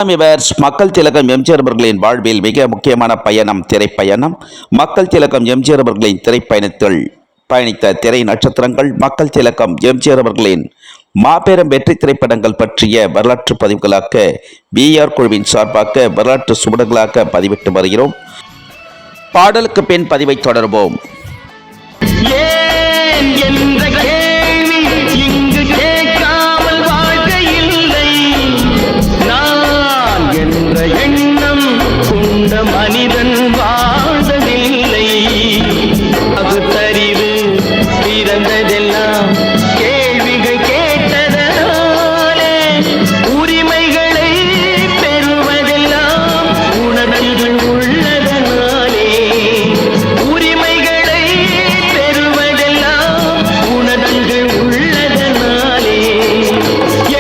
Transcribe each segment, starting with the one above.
மக்கள் திலகம் எம்ஜிஆர் அவர்களின் வாழ்வில் மிக முக்கியமான பயணம் திரைப்பயணம். மக்கள் திலகம் எம்ஜிஆர் அவர்களின் திரைப்பயணத்தில் பயணித்த திரை நட்சத்திரங்கள், மக்கள் திலகம் எம்ஜிஆர் அவர்களின் மாபெரும் வெற்றி திரைப்படங்கள் பற்றிய வரலாற்று பதிவுகளாக பிஆர் குழுவின் சார்பாக வரலாற்று சுவடுகளாக பதிவிட்டு வருகிறோம். பாடலுக்கு பின் பதிவை தொடர்வோம். மனிதன் வாழ்ந்ததில்லை, பகுத்தறிவு பிறந்ததெல்லாம் கேள்விகள் கேட்டதனாலே, உரிமைகளை பெறுவதெல்லாம் உணர்வுகள் உள்ளதனாலே, உரிமைகளை பெறுவதெல்லாம் உணர்வுகள் உள்ளதனாலே,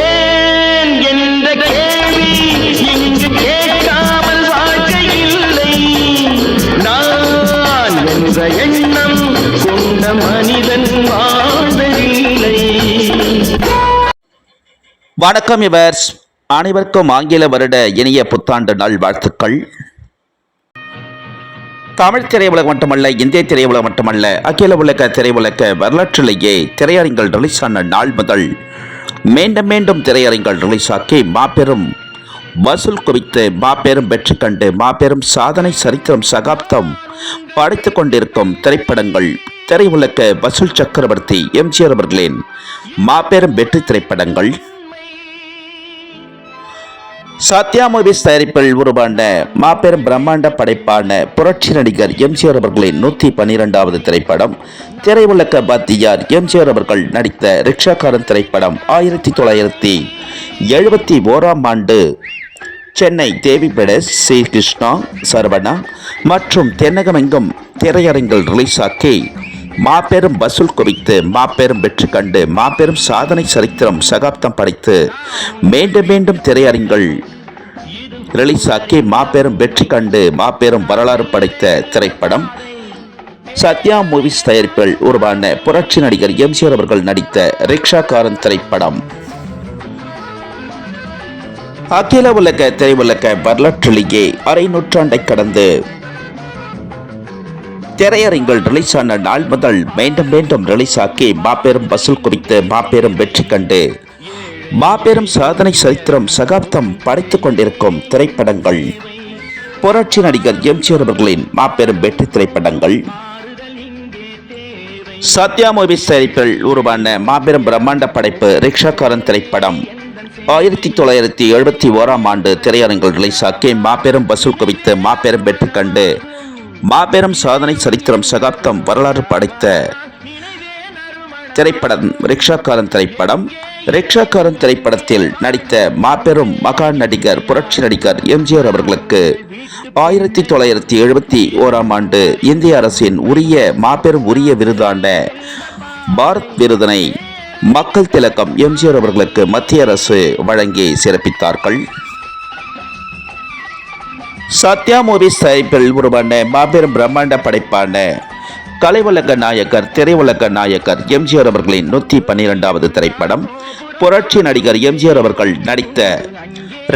ஏன் என்ற கேள்வி இங்கு கேட்காமல் எண்ணம் கொண்ட மனிதன் வாழ்வதில்லை. வணக்கம் இவர்ஸ், அனைவருக்கும் ஆங்கில வருட இனிய புத்தாண்டு நாள் வாழ்த்துக்கள். தமிழ் திரையுலகம் மட்டுமல்ல, இந்திய திரையுலகம் மட்டுமல்ல, அகில உலக திரையுலக வரலாற்றிலேயே திரையரங்குகள் ரிலீஸ் ஆன நாள் முதல் மீண்டும் மீண்டும் திரையரங்குகள் ரிலீஸ் ஆக்கி மாபெரும் வசூல் குவித்து மாபெரும் வெற்றி கண்டு மாபெரும் சாதனை சரித்திரம் சகாப்தம் படைத்துக் கொண்டிருக்கும் திரைப்படங்கள் திரையுலக வசூல் சக்கரவர்த்தி எம்ஜிஆர் அவர்களின் மாபெரும் வெற்றி திரைப்படங்கள். சத்யா மூவிஸ் தயாரிப்பில் உருவான மாபெரும் பிரம்மாண்ட படைப்பான புரட்சி நடிகர் எம்ஜிஆர் அவர்களின் 112வது திரைப்படம், திரையுலக பாத்தியார் எம்ஜிஆர் அவர்கள் நடித்த ரிக்ஷாக்காரன் திரைப்படம் 1971ஆம் ஆண்டு சென்னை தேவி பெடஸ், சி கிருஷ்ணா, சரவணா மற்றும் தென்னகமெங்கும் திரையரங்கில் ரிலீஸ் ஆக்கி மாபெரும் வசூல் குவித்து மாபெரும் வெற்றி கண்டு மாபெரும் சாதனை சரித்திரம் சகாப்தம் படைத்து மீண்டும் மீண்டும் திரையரங்கில் ரிலீஸ் ஆக்கி மாபெரும் வெற்றி கண்டு மாபெரும் வரலாறு படைத்த திரைப்படம் சத்யா மூவிஸ் தயாரிப்பில் உருவான புரட்சி நடிகர் எம்ஜிஆர் அவர்கள் நடித்த ரிக்ஷாக்காரன் திரைப்படம். அகில உலக திரையுலக வரலாற்றிலேயே அரை நூற்றாண்டை கடந்து திரையரங்கில் ரிலீஸ் ஆன நாள் முதல் மீண்டும் மீண்டும் ரிலீஸ் ஆக்கி மாபெரும் வசூல் குவித்து மாபெரும் வெற்றி கண்டு மாபெரும் சாதனை சரித்திரம் சகாப்தம் படைத்துக் கொண்டிருக்கும் திரைப்படங்கள் புரட்சி நடிகர் எம்ஜிஆர் அவர்களின் மாபெரும் வெற்றி திரைப்படங்கள். சத்யா மூவிஸ் தயாரிப்பில் உருவான மாபெரும் பிரம்மாண்ட படைப்பு ரிக்ஷாக்காரன் திரைப்படம் 1971ஆம் ஆண்டு திரையரங்கில் ரிலீஸ் ஆக்கி மாபெரும் வசூல் குவித்து மாபெரும் வெற்றி கண்டு மாபெரும் சாதனை சரித்திரம் சகாப்தம் வரலாறு படைத்த திரைப்படம் ரிக்ஷாக்காரன் திரைப்படம். ரிக்ஷாக்காரன் திரைப்படத்தில் நடித்த மாபெரும் மகா நடிகர் புரட்சி நடிகர் எம்ஜிஆர் அவர்களுக்கு 1971ஆம் ஆண்டு இந்திய அரசின் மாபெரும் உரிய விருதான பாரத் விருதினை மக்கள் திலகம் எம்ஜிஆர் அவர்களுக்கு மத்திய அரசு வழங்கி சிறப்பித்தார்கள். சத்யா மூவிஸ் தயாரிப்பில் உருவான மாபெரும் பிரம்மாண்ட படைப்பான கலையுலக நாயகர் திரையுலக நாயகர் எம்ஜிஆர் அவர்களின் 112வது திரைப்படம் புரட்சி நடிகர் எம்ஜிஆர் அவர்கள் நடித்த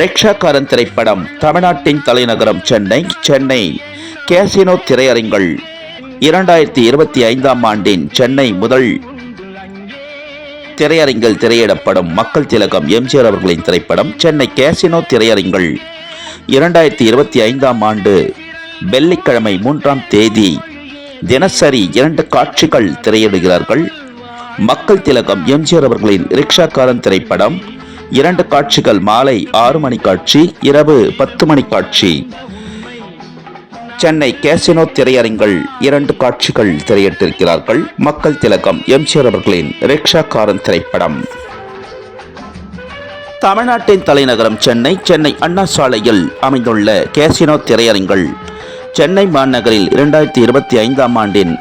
ரிக்ஷாக்காரன் திரைப்படம் தமிழ்நாட்டின் தலைநகரம் சென்னை கேசினோ திரையரங்குகள் 2025ஆம் ஆண்டின் சென்னை முதல் திரையரங்கில் திரையிடப்படும் மக்கள் திலகம் எம்ஜிஆர் அவர்களின் திரைப்படம் சென்னை கேசினோ திரையரங்குகள் 2025ஆம் ஆண்டு வெள்ளிக்கிழமை 3ஆம் தேதி தினசரி 2 காட்சிகள் திரையிடுகிறார்கள். மக்கள் திலகம் எம்ஜிஆர் அவர்களின் ரிக்ஷாக்காரன் திரைப்படம் 2 காட்சிகள், மாலை 6 மணி காட்சி, இரவு 10 மணி காட்சி. சென்னை கேசினோ திரையரங்குகள் 2 காட்சிகள் திரையிட்டிருக்கிறார்கள். மக்கள் திலகம் எம்ஜிஆர் அவர்களின் ரிக்ஷாக்காரன் திரைப்படம். தமிழ்நாட்டின் தலைநகரம் சென்னை அண்ணா சாலையில் அமைந்துள்ள கேசினோ திரையரங்குகள் சென்னை மாநகரில் 2025ஆம் ஆண்டின்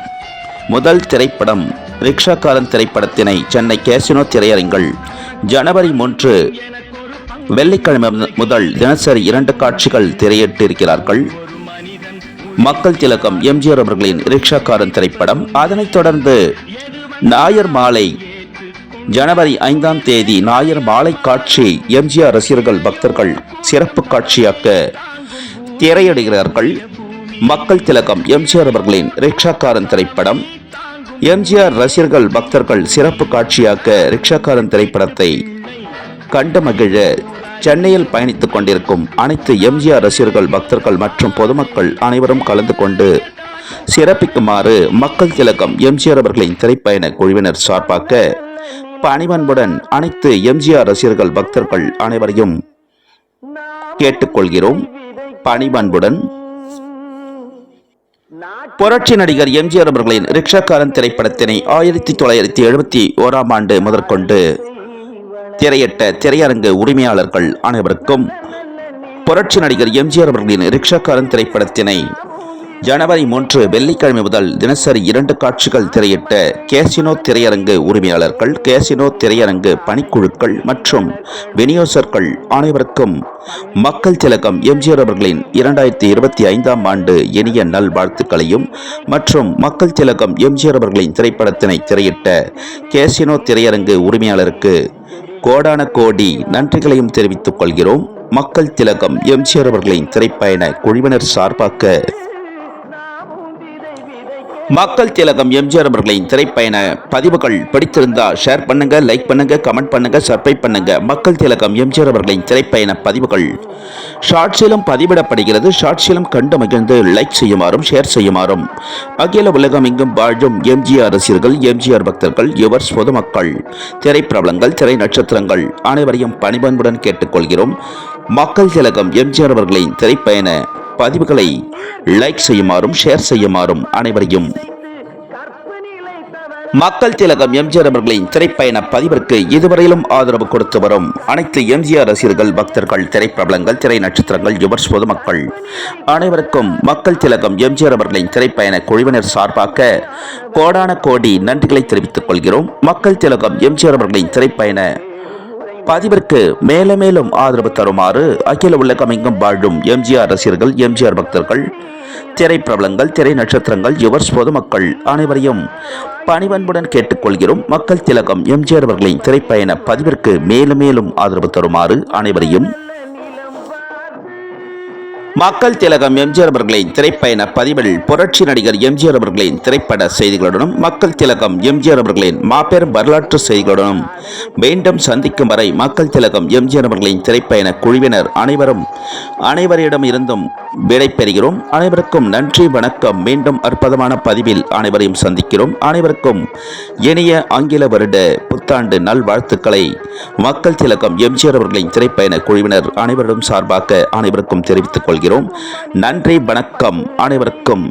முதல் திரைப்படம் ரிக்ஷாக்காரன் திரைப்படத்தினை சென்னை கேசினோ திரையரங்குகள் ஜனவரி 3 வெள்ளிக்கிழமை முதல் தினசரி 2 காட்சிகள் திரையிட்டிருக்கிறார்கள். மக்கள் திலகம் எம்ஜிஆர் அவர்களின் ரிக்ஷாக்காரன் திரைப்படம். அதனைத் தொடர்ந்து ஞாயிறு மாலை ஜனவரி 5ஆம் தேதி ஞாயிறு மாலை காட்சி எம்ஜிஆர் ரசிகர்கள் பக்தர்கள் சிறப்பு காட்சியாக்க திரையிடுகிறார்கள். மக்கள் திலகம் எம்ஜிஆர் அவர்களின் ரிக்ஷாக்காரன் திரைப்படம். எம்ஜிஆர் ரசிகர்கள் பக்தர்கள் சிறப்பு காட்சியாக்க ரிக்ஷாக்காரன் திரைப்படத்தை கண்டு மகிழ சென்னையில் பயணித்துக் கொண்டிருக்கும் அனைத்து எம்ஜிஆர் ரசிகர்கள் பக்தர்கள் மற்றும் பொதுமக்கள் அனைவரும் கலந்து கொண்டு சிறப்பிக்குமாறு மக்கள் திலகம் எம்ஜிஆர் அவர்களின் திரைப்பயண குழுவினர் சார்பாக பணிவன்புடன் அனைத்து எம்ஜிஆர் ரசிகர்கள் பக்தர்கள் அனைவரையும் கேட்டுக்கொள்கிறோம். பணிவன்புடன். புரட்சி நடிகர் எம்ஜிஆர் அவர்களின் ரிக்ஷாக்காரன் திரைப்படத்தினை 1971ஆம் ஆண்டு முதற்கொண்டு திரையிட்ட திரையரங்கு உரிமையாளர்கள் அனைவருக்கும் புரட்சி நடிகர் எம்ஜிஆர் அவர்களின் ரிக்ஷாக்காரன் திரைப்படத்தினை ஜனவரி 3 வெள்ளிக்கிழமை முதல் தினசரி 2 காட்சிகள் திரையிட்ட கேசினோ திரையரங்கு உரிமையாளர்கள், கேசினோ திரையரங்கு பணிக்குழுக்கள் மற்றும் விநியோகர்கள் அனைவருக்கும் மக்கள் திலகம் எம்ஜிஆர் அவர்களின் 2025ஆம் ஆண்டு இனிய நல்வாழ்த்துக்களையும் மற்றும் மக்கள் திலகம் எம்ஜிஆர் அவர்களின் திரைப்படத்தினை திரையிட்ட கேசினோ திரையரங்கு உரிமையாளருக்கு கோடான கோடி நன்றிகளையும் தெரிவித்துக் கொள்கிறோம். மக்கள் திலகம் எம்ஜிஆர் அவர்களின் திரைப்பயண குழுவினர் சார்பாக மக்கள் திலகம் எம்ஜிஆர் அவர்களின் திரைப்பயண பதிவுகள் பிடித்திருந்தா ஷேர் பண்ணுங்க, லைக் பண்ணுங்க, கமெண்ட் பண்ணுங்க, சப்ஸ்கிரைப் பண்ணுங்க. மக்கள் திலகம் எம்ஜிஆர் அவர்களின் திரைப்பயண பதிவுகள் ஷார்ட்ஸிலும் பதிவிடப்படுகிறது. ஷார்ட்ஸிலும் கண்டு மகிழ்ந்து லைக் செய்யுமாறும் ஷேர் செய்யுமாறும் அகில உலகம் எங்கும் வாழும் எம்ஜிஆர் ரசிகர்கள், எம்ஜிஆர் பக்தர்கள், யுவர்ஸ் பொதுமக்கள், திரைப்பிரபலங்கள், திரை நட்சத்திரங்கள் அனைவரையும் பணிபன்புடன் கேட்டுக்கொள்கிறோம். மக்கள் திலகம் எம்ஜிஆர் அவர்களின் திரைப்பயண பதிவுகளை லைக் செய்யுமாறும் ஷேர் செய்யுமாறும் அனைவரையும் மக்கள் திலகம் எம்ஜிஆர் அவர்களின் திரைப்பயண பதிவிற்கு இதுவரையிலும் ஆதரவு கொடுத்து வரும் அனைத்து எம்ஜிஆர் ரசிகர்கள், பக்தர்கள், திரைப்பிரபலங்கள், திரை நட்சத்திரங்கள், யுவர்ஸ் பொதுமக்கள் அனைவருக்கும் மக்கள் திலகம் எம்ஜிஆர் அவர்களின் திரைப்பயண குழுவினர் சார்பாக கோடான கோடி நன்றிகளை தெரிவித்துக் கொள்கிறோம். மக்கள் திலகம் எம்ஜிஆர் அவர்களின் திரைப்பயண பதிவிற்கு மேலும் மேலும் ஆதரவு தருமாறு அகில உலகம் எங்கும் வாழும் எம்ஜிஆர் ரசிகர்கள், எம்ஜிஆர் பக்தர்கள், திரைப்பிரபலங்கள், திரை நட்சத்திரங்கள், யுவர்ஸ் பொதுமக்கள் அனைவரையும் பணிவன்புடன் கேட்டுக்கொள்கிறோம். மக்கள் திலகம் எம்ஜிஆர் அவர்களின் திரைப்பயண பதிவிற்கு மேலும் மேலும் ஆதரவு தருமாறு அனைவரையும் மக்கள் திலகம் எம்ஜிஆர் அவர்களின் திரைப்பயண பதிவில் புரட்சி நடிகர் எம்ஜிஆர் அவர்களின் திரைப்பட செய்திகளுடனும் மக்கள் திலகம் எம்ஜிஆர் அவர்களின் மாபெரும் வரலாற்று செய்திகளுடனும் மீண்டும் சந்திக்கும் வரை மக்கள் திலகம் எம்ஜிஆர் அவர்களின் திரைப்பயண குழுவினர் அனைவரிடம் இருந்தும் விடை பெறுகிறோம். அனைவருக்கும் நன்றி, வணக்கம். மீண்டும் அற்புதமான பதிவில் அனைவரையும் சந்திக்கிறோம். அனைவருக்கும் இனிய ஆங்கில வருட புத்தாண்டு நல்வாழ்த்துக்களை மக்கள் திலகம் எம்ஜிஆர் அவர்களின் திரைப்பயண குழுவினர் அனைவரிடம் சார்பாக அனைவருக்கும் தெரிவித்துக் கொள்கிறோம். நன்றி, வணக்கம் அனைவருக்கும்.